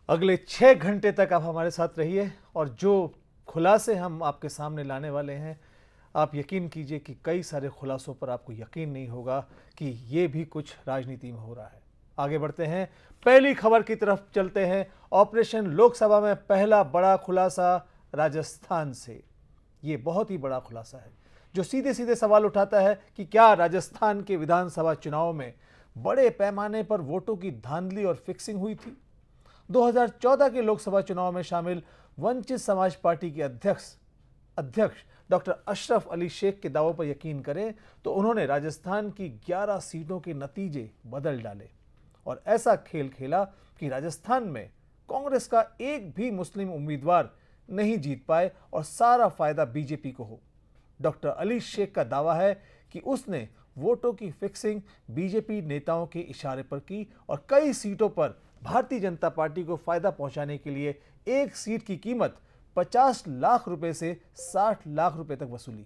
अगले 6 घंटे तक आप हमारे साथ रहिए और जो खुलासे हम आपके सामने लाने वाले हैं, आप यकीन कीजिए कि कई सारे खुलासों पर आपको यकीन नहीं होगा कि ये भी कुछ राजनीति में हो रहा है। आगे बढ़ते हैं, पहली खबर की तरफ चलते हैं। ऑपरेशन लोकसभा में पहला बड़ा खुलासा राजस्थान से। ये बहुत ही बड़ा खुलासा है जो सीधे सीधे सवाल उठाता है कि क्या राजस्थान के विधानसभा चुनाव में बड़े पैमाने पर वोटों की धांधली और फिक्सिंग हुई थी। 2014 के लोकसभा चुनाव में शामिल वंचित समाज पार्टी के अध्यक्ष डॉक्टर अशरफ अली शेख के दावों पर यकीन करें तो उन्होंने राजस्थान की 11 सीटों के नतीजे बदल डाले और ऐसा खेल खेला कि राजस्थान में कांग्रेस का एक भी मुस्लिम उम्मीदवार नहीं जीत पाए और सारा फायदा बीजेपी को हो। डॉक्टर अली शेख का दावा है कि उसने वोटों की फिक्सिंग बीजेपी नेताओं के इशारे पर की और कई सीटों पर भारतीय जनता पार्टी को फायदा पहुंचाने के लिए एक सीट की कीमत 50 लाख रुपए से 60 लाख रुपए तक वसूली।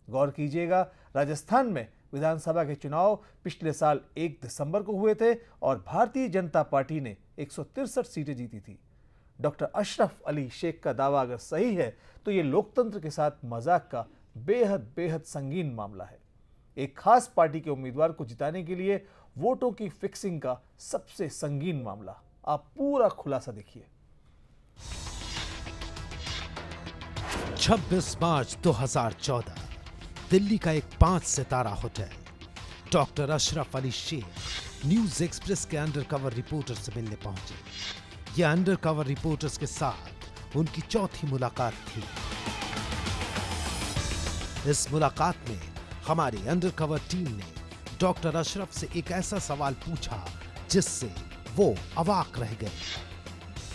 गौर कीजिएगा, राजस्थान में विधानसभा के चुनाव पिछले साल 1 दिसंबर को हुए थे और भारतीय जनता पार्टी ने 163 सीटें जीती थी। डॉक्टर अशरफ अली शेख का दावा अगर सही है तो ये लोकतंत्र के साथ मजाक का बेहद संगीन मामला है। एक खास पार्टी के उम्मीदवार को जिताने के लिए वोटों की फिक्सिंग का सबसे संगीन मामला। आप पूरा खुलासा देखिए। 26 मार्च 2014 दिल्ली का एक 5 सितारा होटल। Doctor Ashraf Ali Sheikh news express के अंडरकवर रिपोर्टर से मिलने पहुंचे। यह अंडरकवर रिपोर्टर्स के साथ उनकी चौथी मुलाकात थी। इस मुलाकात में हमारी अंडरकवर टीम ने डॉक्टर अशरफ से एक ऐसा सवाल पूछा जिससे वो अवाक रह गए।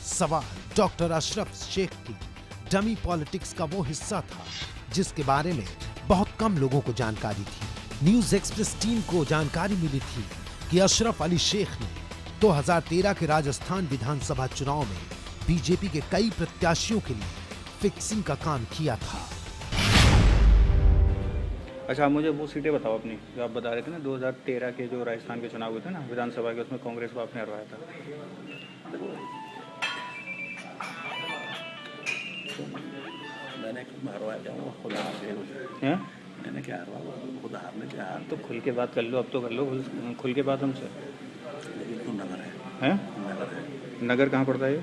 सवाल डॉक्टर अशरफ शेख की डमी पॉलिटिक्स का वो हिस्सा था जिसके बारे में बहुत कम लोगों को जानकारी थी। न्यूज एक्सप्रेस टीम को जानकारी मिली थी कि अशरफ अली शेख ने 2013 के राजस्थान विधानसभा चुनाव में बीजेपी के कई प्रत्याशियों के लिए फिक्सिंग का काम किया था। अच्छा, आप मुझे वो सीटें बताओ अपनी जो आप बता रहे थे ना 2013 के जो राजस्थान के चुनाव हुए थे ना विधानसभा के, उसमें कांग्रेस को आपने हरवाया था। मैंने हरवाया क्या, वो खुद हार गए हैं। मैंने क्या हरवाया, खुद हारने क्या हार। तो खुल के बात कर लो, अब तो कर लो खुल के बात हमसे। लेकिन तो नगर हैं? नगर है। नगर कहाँ पड़ता है ये?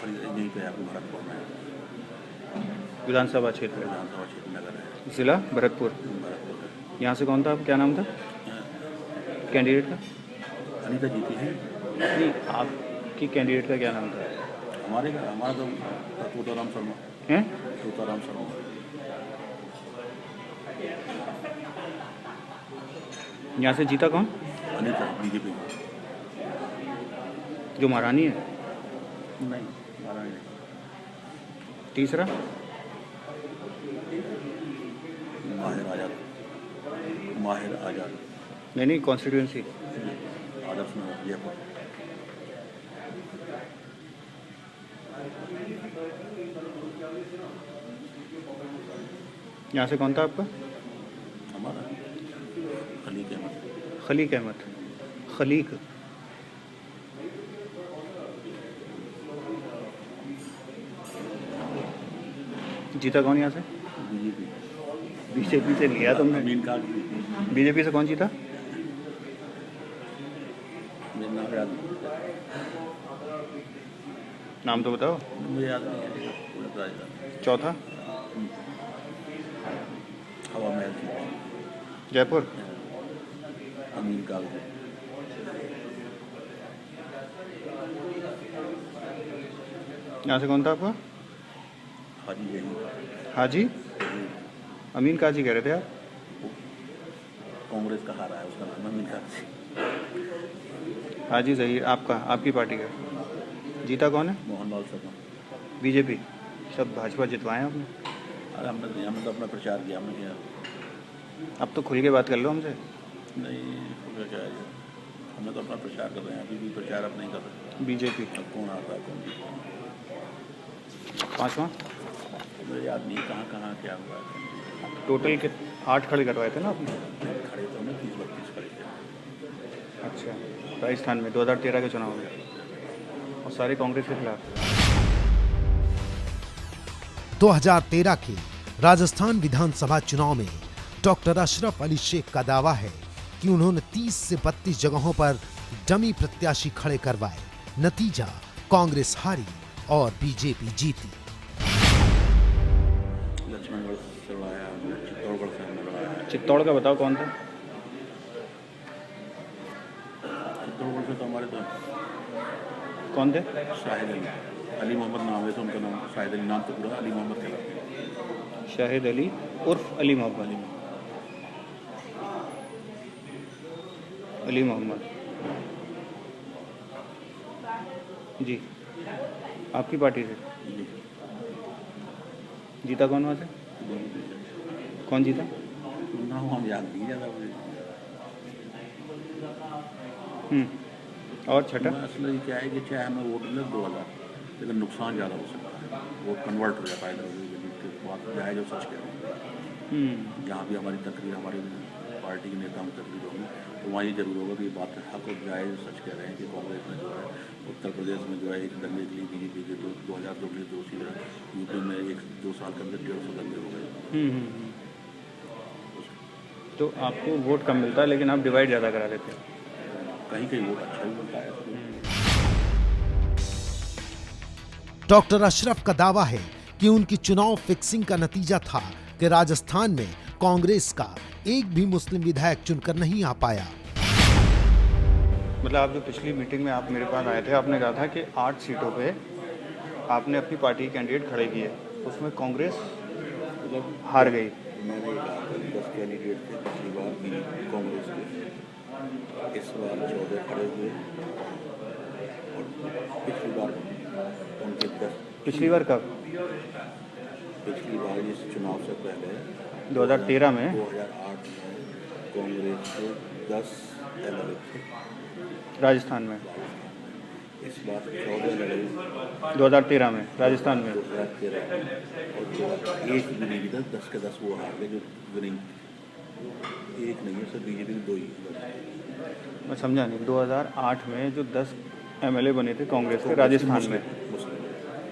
यहीं पे आपको भरतपुर में विधानसभा क्षेत्र नगर है। जिला भरतपुर। यहाँ से कौन था, आप क्या नाम था कैंडिडेट का? अनीता जीती है। नहीं, आपकी कैंडिडेट का क्या नाम था? हमारा तो तोताराम शर्मा हैं? तोताराम शर्मा। यहाँ से जीता कौन? अनीता बीजेपी। जो महारानी है? नहीं, महारानी नहीं। तीसरा? माहिर आजाद। नहीं, कॉन्स्टिट्यूंसी आदर्श नगर जयपुर। यहाँ से कौन था आपका? हमारा खलीक अहमद। खलीक अहमद। खलीक जीता कौन यहाँ से? बीजेपी। बीजेपी से लिया तुमने? अमीन का बीजेपी से कौन जीता? मेरा नाम याद नाम तो बताओ। मुझे याद नहीं है। चौथा? हवा महल जयपुर। अमीन का यहाँ से कौन था आपका? हाजी यही। हाजी अमीन काजी कह रहे थे आप? कांग्रेस का हारा है, उसका नाम अमीन काजी। हाजी सही। आपका, आपकी पार्टी का जीता कौन है? मोहन लाल शर्मा। बीजेपी। सब भाजपा जितवाए आपने। अरे हमने तो अपना प्रचार किया, हमने किया। अब तो खुल के बात कर लो हमसे। नहीं, क्या है, हमने तो अपना प्रचार कर रहे हैं, अभी भी प्रचार अब नहीं कर रहे। बीजेपी। अब कौन आता है कौन जीता है। पाँचवा? मुझे याद नहीं कहाँ क्या हुआ है। टोटल के 8 खड़े करवाए थे ना आपने? खड़े तो हमने 30-32 खड़े थे। अच्छा, राजस्थान में 2013 के चुनाव में। और सारे कांग्रेस के खिलाफ। 2013 के राजस्थान विधानसभा चुनाव में डॉक्टर अशरफ अली शेख का दावा है कि उन्होंने 30 से 32 जगहों पर डमी प्रत्याशी खड़े करवाए। नतीजा, कांग्रेस हारी और बीजेपी जीती। लक्ष्मणगढ़ से लड़ाया, चित्तौड़गढ़ से हमने लड़ाया। चित्तौड़ का बताओ कौन था? चित्तौड़गढ़ से तो हमारे तो कौन थे? शाहिद अली मोहम्मद नाम है, तो उनका नाम शाहिद अली, नाम तो पूरा अली मोहम्मद कहलाता है। शाहिद अली उर्फ अली मोहम्मद। अली मोहम्मद जी, आपकी पार्टी से जीता कौन वहाँ से? कौन जीता? नाम हम याद नहीं ज़्यादा मुझे। और छठा? असल ये क्या है कि चाहे हमें वोट मिले 2000, लेकिन नुकसान ज़्यादा हो सकता है, वोट कन्वर्ट हो जाता है इधर बात जाए जो सच कह रहे हैं। जहाँ भी हमारी तकरीर, हमारी पार्टी के नेताओं की तकरीर होगी, तो वहाँ ये जरूर होगा कि ये बात हक और जाए सच कह रहे हैं कि कांग्रेस में जो है उत्तर प्रदेश में जो है एक दंगे के लिए बीजेपी के 2002 के लिए 2 सीट, यूपी में 1-2 साल के अंदर 150 दंगे हो गए। तो आपको वोट कम मिलता है लेकिन आप डिवाइड ज़्यादा करा देते हैं। कहीं कहीं वोट अच्छा भी मिलता है। डॉक्टर अशरफ का दावा है कि उनकी चुनाव फिक्सिंग का नतीजा था कि राजस्थान में कांग्रेस का एक भी मुस्लिम विधायक चुनकर नहीं आ पाया। मतलब आप जो पिछली मीटिंग में आप मेरे पास आए थे, आपने कहा था कि 8 सीटों पे आपने अपनी पार्टी के कैंडिडेट खड़े किए, उसमें कांग्रेस हार गई। मैंने कहा था 10 कैंडिडेट थे पिछली बार भी कांग्रेस के, इस बार 14 खड़े हुए और पिछली बार उनके 10। पिछली बार कब? पिछली बार इस चुनाव से पहले 2013 में 2008 में कांग्रेस के 10 एमएलए थे राजस्थान में। इस बार 14 लड़े 2013 में राजस्थान में। 2013 और एक भी नहीं जीता, 10 के 10 वो हार गए। जो विनिंग एक नहीं है, सब बीजेपी के 2 ही। मैं समझा नहीं, 2008 में जो 10 एमएलए बने थे कांग्रेस के राजस्थान में,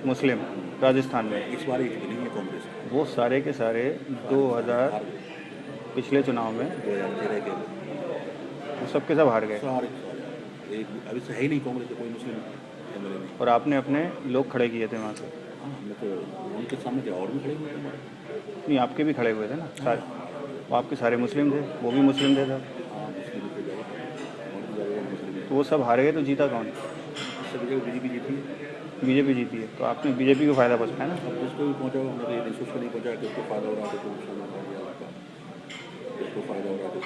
मुस्लिम राजस्थान में, इस बार एक भी नहीं है कांग्रेस का। वो सारे के सारे 2000 पिछले चुनाव में 2013 के वो सब के सब हार गए। सारे एक अभी से है ही नहीं कांग्रेस का कोई मुस्लिम एमएलए नहीं। और आपने अपने लोग खड़े किए थे वहाँ से? हाँ, हमने तो उनके सामने थे और भी खड़े हुए थे हमारे। नहीं, आपके भी खड़े हुए थे ना सारे, वो आपके सारे मुस्लिम थे, वो भी मुस्लिम थे सब, हाँ, मुस्लिम थे ज़्यादा, और भी ज़्यादा मुस्लिम तो वो सब हारे गए, तो जीता कौन? सभी जगह बीजेपी जीती है। बीजेपी जीती है, तो आपने बीजेपी को फ़ायदा पहुँचाया ना। अब जिसको भी पहुँचा हमने तो ये नहीं सोच नहीं पहुँचा कि उसको फ़ायदा हो रहा है, तो नुकसान हो रहा है आपका, जिसको फ़ायदा हो रहा है तो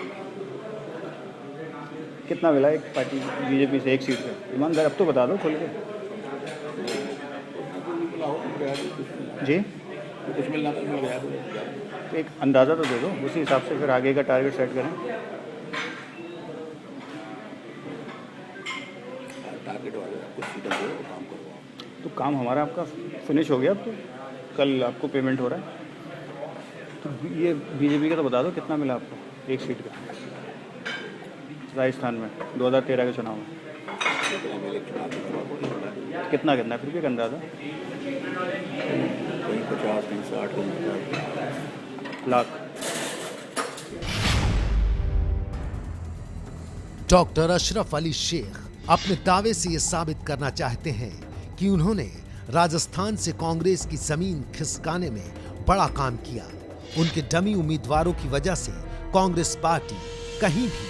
कितना मिला एक पार्टी बीजेपी से एक सीट पे? ईमानदार अब तो बता दो खुल के। जी, कुछ मिलना तो मिल गया। तो एक अंदाज़ा तो दे दो, उसी हिसाब से फिर आगे का टारगेट सेट करें। टारगेट वाले आपको सीधा दो, काम करवाओ। तो काम हमारा आपका फिनिश हो गया, अब तो कल आपको पेमेंट हो रहा है। तो ये बीजेपी का तो बता दो कितना मिला आपको एक सीट का राजस्थान में 2013 के चुनाव में? कितना कितना फिर भी एक अंदाज़ा? कहीं 50, कहीं 60, कहीं 50 लाख। डॉक्टर अशरफ अली शेख अपने दावे से ये साबित करना चाहते हैं कि उन्होंने राजस्थान से कांग्रेस की जमीन खिसकाने में बड़ा काम किया। उनके डमी उम्मीदवारों की वजह से कांग्रेस पार्टी कहीं भी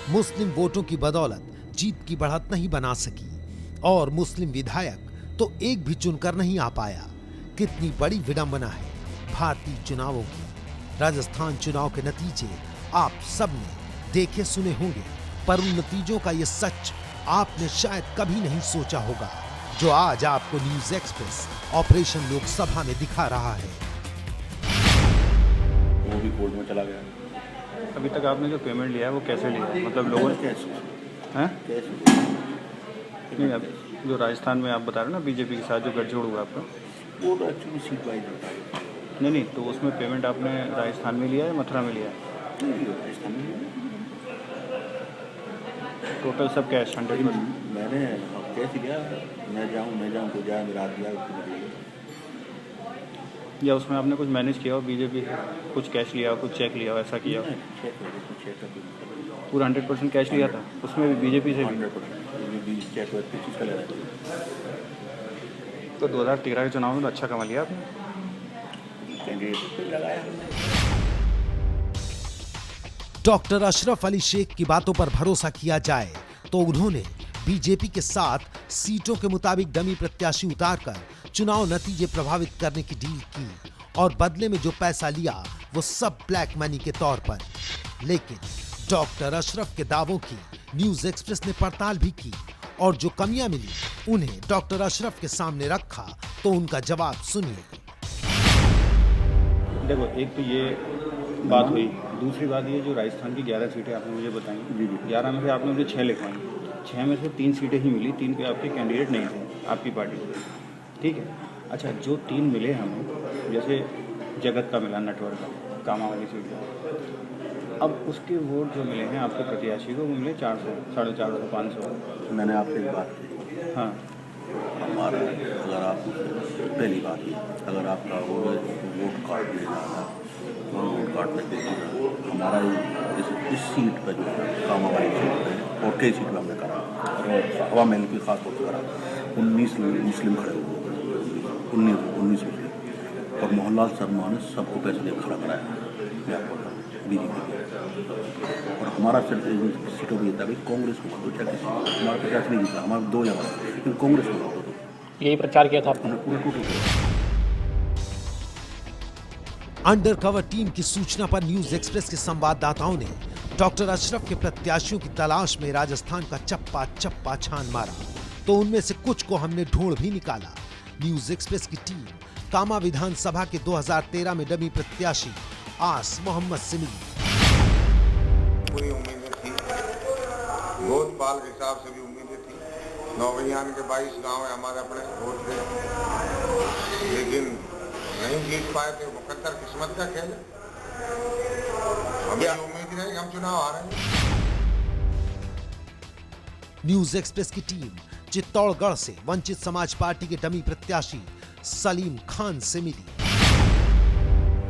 मुस्लिम वोटों की बदौलत जीत की बढ़त नहीं बना सकी और मुस्लिम विधायक तो एक भी चुनकर नहीं आ पाया। कितनी बड़ी विडंबना है भारतीय चुनावों की। राजस्थान चुनाव के नतीजे आप सबने देखे सुने होंगे, पर उन नतीजों का ये सच आपने शायद कभी नहीं सोचा होगा जो आज आपको न्यूज एक्सप्रेस ऑपरेशन लोकसभा में दिखा रहा है। वो भी कोर्ट में चला गया। अभी तक आपने जो पेमेंट लिया है वो कैसे लिया है? मतलब लोगों ने कैसे हैं? कैसे नहीं, अब जो राजस्थान में आप बता रहे हो ना बीजेपी के साथ जो गठजोड़ हुआ आपका, वो तो एक्चुअली सीट वाइज होता है। नहीं, तो उसमें पेमेंट आपने राजस्थान में लिया है मथुरा में लिया है? नहीं, राजस्थान में टोटल सब कैश 100%? मैंने कैश लिया, मैं जाऊँ तो जाए, मेरा हाथ दिया उसको निकलेगा। या उसमें आपने कुछ मैनेज किया हो बीजेपी से, कुछ कैश लिया हो, कुछ चेक लिया हो, ऐसा किया हो? चेक का कोई मतलब पूरा 100% कैश लिया था उसमें भी बीजेपी से भी? 100% चेक किस चीज़ का ले रहा है? तो 2013 के चुनाव में तो अच्छा कमा लिया आपने। कैंडिडेट पे लगाया हमने। डॉक्टर अशरफ अली शेख की बातों पर भरोसा किया जाए तो उन्होंने बीजेपी के साथ सीटों के मुताबिक डमी प्रत्याशी उतारकर चुनाव नतीजे प्रभावित करने की डील की और बदले में जो पैसा लिया वो सब ब्लैक मनी के तौर पर। लेकिन डॉक्टर अशरफ के दावों की न्यूज एक्सप्रेस ने पड़ताल भी की और जो कमियां मिली उन्हें डॉक्टर अशरफ के सामने रखा तो उनका जवाब सुनिए। देखो, एक तो ये बात हुई, दूसरी बात ये जो राजस्थान की 11 सीटें आपने मुझे बताई, 11 में से आपने मुझे 6 लिखवाई, 6 में से 3 सीटें ही मिली, 3 पे आपके कैंडिडेट नहीं थे आपकी पार्टी के, ठीक है। अच्छा, जो 3 मिले हमें, जैसे जगत का मिला, नटवर का, कामा वाली सीट का, अब उसके वोट जो मिले हैं आपके प्रत्याशी को वो मिले 400, 450, 500। मैंने आपसे एक बात कही, हाँ, हमारा अगर आप पहली बात है, अगर आपका वोट कार्ड ले रहा तो वोट कार्ड में देखिएगा हमारा इस सीट पर जो है कामा वाली सीट पर और कई सीट पर हमने करा, हवा महल की खास तौर पर करा, 19 मुस्लिम खड़े हुए, 19 मुस्लिम, और मोहनलाल शर्मा ने सबको पैसे दे खड़ा कराया बीजेपी को। और हमारा सिर्फ सीटों पर ये था भाई कांग्रेस को दो, चाहे हमारा प्रत्याशी नहीं जीता, हमारा 2 जगह, लेकिन कांग्रेस को दो, यही प्रचार किया था आपने? पूरा टूट गया। अंडरकवर टीम की सूचना पर न्यूज एक्सप्रेस के संवाददाताओं ने डॉक्टर अशरफ के प्रत्याशियों की तलाश में राजस्थान का चप्पा चप्पा छान मारा तो उनमें से कुछ को हमने ढूंढ भी निकाला। न्यूज एक्सप्रेस की टीम कामा विधानसभा के 2013 में डमी प्रत्याशी आस मोहम्मद से मिली। पूरी उम्मीदें थी, वोट पाल के हिसाब से भी उम्मीदें थी। नौबयान के 22 गांव है हमारे अपने वोट थे, लेकिन नहीं जीत पाए थे। मुकद्दर किस्मत का खेल है। हमें उम्मीद है कि हम चुनाव हारेंगे। न्यूज एक्सप्रेस की टीम चित्तौड़गढ़ से वंचित समाज पार्टी के डमी प्रत्याशी सलीम खान से मिली।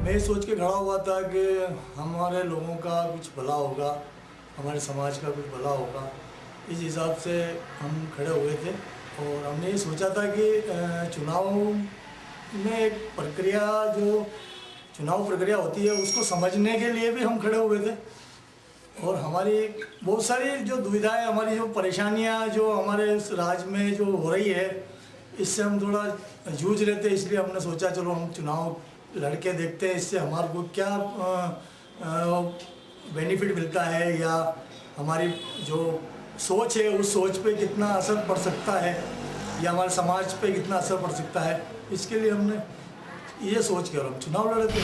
मैं सोच के खड़ा हुआ था कि हमारे लोगों का कुछ भला होगा, हमारे समाज का कुछ भला होगा, इस हिसाब से हम खड़े हुए थे। और हमने ये सोचा था कि चुनाव में एक प्रक्रिया, जो चुनाव प्रक्रिया होती है उसको समझने के लिए भी हम खड़े हुए थे। और हमारी बहुत सारी जो दुविधाएं, हमारी जो परेशानियां जो हमारे इस राज्य में जो हो रही है, इससे हम थोड़ा जूझ रहे थे। इसलिए हमने सोचा चलो हम चुनाव लड़के देखते हैं, इससे हमारे को क्या बेनिफिट मिलता है, या हमारी जो सोच है उस सोच पे कितना असर पड़ सकता है, या हमारे समाज पे कितना असर पड़ सकता है। इसके लिए हमने ये सोच कर हम चुनाव लड़े थे।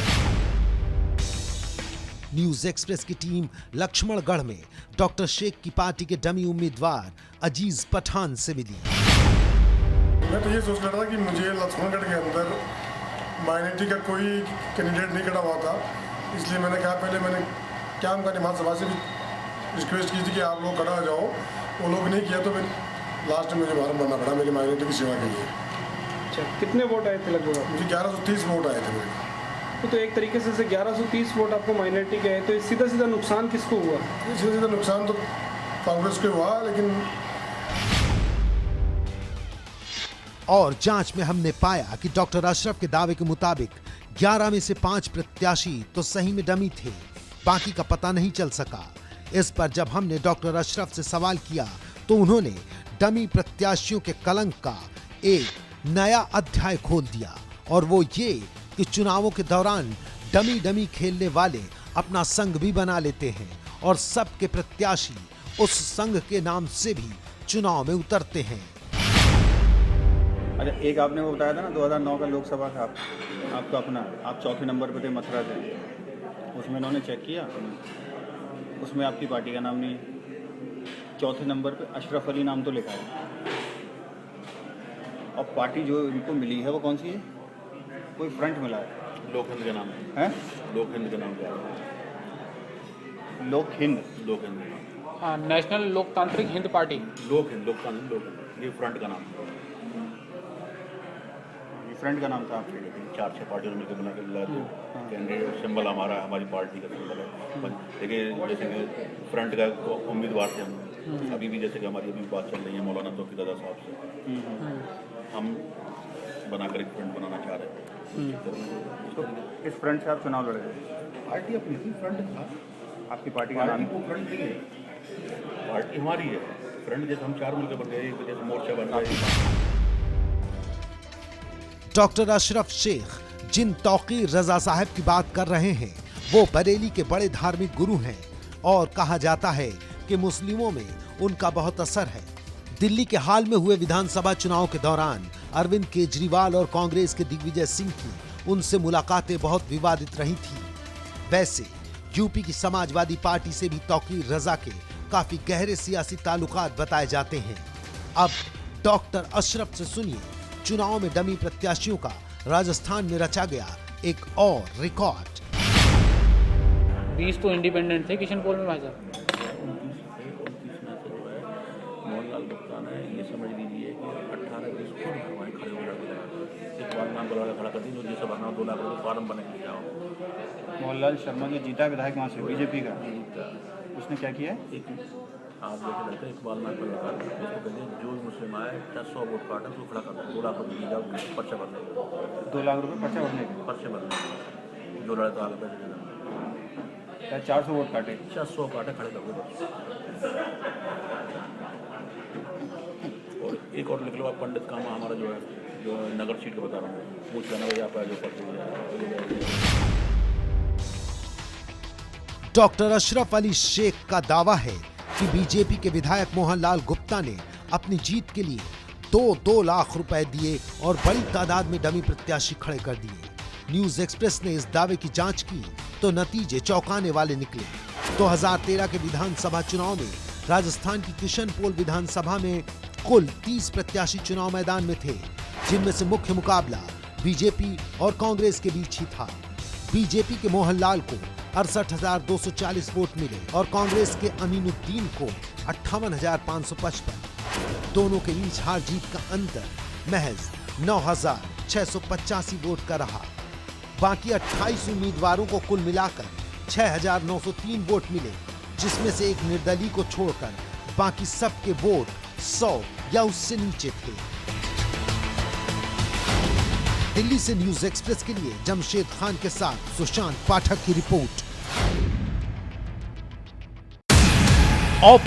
न्यूज एक्सप्रेस की टीम लक्ष्मणगढ़ में डॉक्टर शेख की पार्टी के डमी उम्मीदवार अजीज पठान से मिली। मैं तो ये सोच रहा था कि मुझे लक्ष्मणगढ़ के अंदर माइनॉरिटी का कोई कैंडिडेट नहीं खड़ा हुआ था, इसलिए मैंने कहा, पहले मैंने क्या उनका निमाज सभा से भी रिक्वेस्ट की थी कि आप लोग खड़ा हो जाओ, वो लोग नहीं किया, तो फिर लास्ट में मुझे बाहर बनना पड़ा मेरी माइनॉरिटी की सेवा के लिए। अच्छा, कितने वोट आए थे लगभग? मुझे 1130 वोट आए थे मेरे। तो एक तरीके से 1130 वोट आपको माइनॉरिटी के आए, तो सीधा सीधा नुकसान किसको हुआ? सीधा सीधा नुकसान तो कांग्रेस को हुआ, लेकिन और जांच में हमने पाया कि डॉक्टर अशरफ के दावे के मुताबिक 11 में से 5 प्रत्याशी तो सही में डमी थे, बाकी का पता नहीं चल सका। इस पर जब हमने डॉक्टर अशरफ से सवाल किया तो उन्होंने डमी प्रत्याशियों के कलंक का एक नया अध्याय खोल दिया, और वो ये कि चुनावों के दौरान डमी खेलने वाले अपना संघ भी बना लेते हैं और सबके प्रत्याशी उस संघ के नाम से भी चुनाव में उतरते हैं। अच्छा, एक आपने वो बताया था ना 2009 का लोकसभा का आपका अपना, आप चौथे नंबर पे थे मथुरा से, उसमें इन्होंने चेक किया, उसमें आपकी पार्टी का नाम नहीं है। चौथे नंबर पे अशरफ अली नाम तो लिखा है, और पार्टी जो इनको मिली है वो कौन सी है? कोई फ्रंट मिला है, लोकहिंद के नाम है? लोकहिंद के नाम क्या है? लोकहिंद। लोकहिंद नेशनल लोकतांत्रिक हिंद पार्टी। लोक ये फ्रंट का नाम है। ये फ्रंट का नाम था आपके? 4-6 पार्टियों ने मिलकर बना के लाए थे। कैंडिडेट सिंबल हमारा, हमारी पार्टी का सिंबल है। देखिए जैसे कि फ्रंट का उम्मीदवार थे हम, अभी भी जैसे कि हमारी अभी बात चल रही है मौलाना तौकीर रज़ा साहब से, हम बनाकर एक फ्रंट बनाना चाह रहे हैं। तो इस फ्रंट से आप चुनाव लड़े? पार्टी अपनी थी, फ्रंट था। आपकी पार्टी का नाम? वो फ्रंट नहीं है, पार्टी हमारी है। फ्रंट जैसे हम 4 मिलकर बन गए, जैसे मोर्चा बन रहा है। डॉक्टर अशरफ शेख जिन तौकीर रजा साहब की बात कर रहे हैं वो बरेली के बड़े धार्मिक गुरु हैं और कहा जाता है कि मुस्लिमों में उनका बहुत असर है। दिल्ली के हाल में हुए विधानसभा चुनाव के दौरान अरविंद केजरीवाल और कांग्रेस के दिग्विजय सिंह की उनसे मुलाकातें बहुत विवादित रही थी। वैसे यूपी की समाजवादी पार्टी से भी तौकीर रजा के काफी गहरे सियासी ताल्लुकात बताए जाते हैं। अब डॉक्टर अशरफ से सुनिए चुनाव में डमी प्रत्याशियों का राजस्थान में रचा गया एक और रिकॉर्ड। 20 तो इंडिपेंडेंट थे किशन पोल में भाई साहब। 29 में से जो है मोहनलाल गुप्ता ने ये समझ लीजिए कि 18-20 खुद हमारे खड़े हो गए। एक बार नाम बुला खड़ा कर दी, जो जैसे भरना 2 लाख रुपये फॉर्म बने जाओ। मोहनलाल शर्मा जो जीता विधायक वहाँ से, बीजेपी का, उसने क्या किया? एक आप देखे लड़का इकबाल नाम का लड़का, उसको कहते हैं जो मुस्लिम आए 100 वोट काटा उसको खड़ा कर दो, 2 लाख रुपये जाओ पर्चा भरने का। 2 लाख रुपये पर्चा भरने के? पर्चे भरने जो लड़का आगे पैसे देना, 400 वोट काटे? 600 काटे खड़े कर दो। और एक और लिख लो आप, पंडित कामा हमारा जो है, जो नगर सीट का बता रहा हूँ, पूछ लेना भाई आप जो पर्चे। डॉक्टर अशरफ अली शेख का दावा है कि बीजेपी के विधायक मोहनलाल गुप्ता ने अपनी जीत के लिए 2-2 लाख रुपए दिए और बड़ी तादाद में डमी प्रत्याशी खड़े कर दिए। न्यूज एक्सप्रेस ने इस दावे की जांच की तो नतीजे चौंकाने वाले निकले। 2013 के विधानसभा चुनाव में राजस्थान की किशनपोल विधानसभा में कुल 30 प्रत्याशी चुनाव मैदान में थे, जिनमें से मुख्य मुकाबला बीजेपी और कांग्रेस के बीच ही था। बीजेपी के मोहनलाल को 68,240 वोट मिले और कांग्रेस के अमीनुद्दीन को 58,555। दोनों के बीच हार जीत का अंतर महज 9,685 वोट का रहा। बाकी 28 उम्मीदवारों को कुल मिलाकर 6,903 वोट मिले, जिसमें से एक निर्दलीय को छोड़कर बाकी सबके वोट 100 या उससे नीचे थे। दिल्ली से न्यूज एक्सप्रेस के लिए जमशेद खान के साथ सुशांत पाठक की रिपोर्ट।